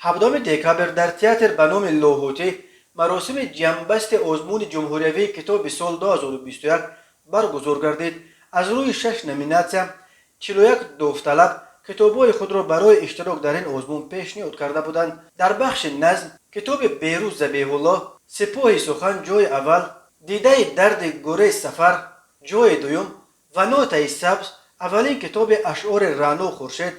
هفتم دکامبر در تئاتر به نام لاهوتی مراسم جنبست آزمون جمهوری کتاب سال 2021 برگزار گردید. از روی 6 نومیناسیون 41 داوطلب کتاب‌های خود را برای اشتراک در این آزمون پیشنهاد کرده بودند. در بخش نظم کتاب بیروز ذبیح الله سپاه سخن جای اول، دیده درد گره سفر جای دوم و نوتای سبز اولین کتاب اشعار رعنا خورشید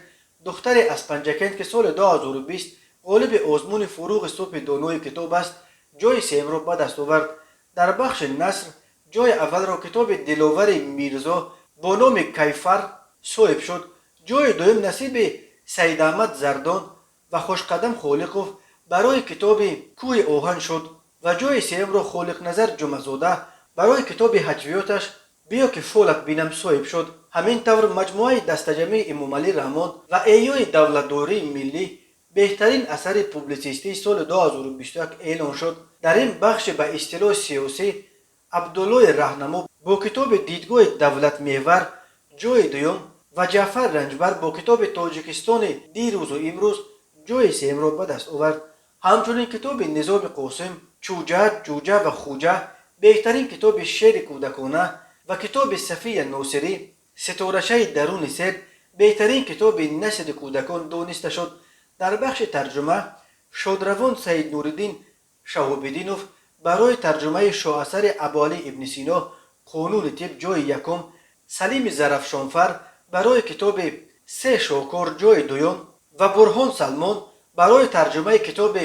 دختر اسپنجکند که سال 2020 غالب آزمون فروغ صبح دانای کتاب است جای سوم را به دست آورد. در بخش نثر جای اول را کتاب دلاور میرزا با نام کیفر صاحب شد. جای دوم نصیب سید احمد زردان و خوشقدم خالقوف برای کتاب کوه آهن شد و جای سوم را خالق نظر جمعزاده برای کتاب هجویاتش بیا که فولک بینم صاحب شد. همین طور مجموعه دستجمعی امام علی رحمان و ایوی دولتداری ملی بهترین اثر پوبلیسیستی سال 2021 اعلان شد. در این بخش به اصطلاح سیاسی عبدالله رهنما با کتاب دیدگاه دولت محور جای دوم و جعفر رنجبر با کتاب تاجیکستان دیروز و امروز جای سوم را به دست آورد. همچنین کتاب نظام قاسم چوجه جوجه و خوجه بهترین کتاب شعر کودکانه و کتاب صفی ناصری ستاره‌شهی درون سر بهترین کتاب نشر کودکان دانسته شد. در بخش ترجمه شادروان سید نوردین شهاب‌الدینوف برای ترجمه شاهاثر ابوعلی ابن سینا قانون طب جای یکم، سلیم زرفشانفر برای کتاب سه شاکار جای دوم و برهان سلمان برای ترجمه کتاب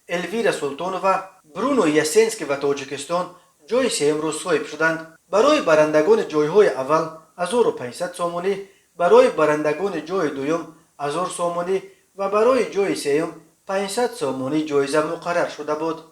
الویرا سلطانووا برونو یاسینسکی و تاجیکستان جای سوم را صاحب شدند. برای برندگان جایهای اول 1500 سامانی، برای برندگان جای دوم 1000 سامانی و برای جای سوم 500 سامانی جایزه مقرر شده بود.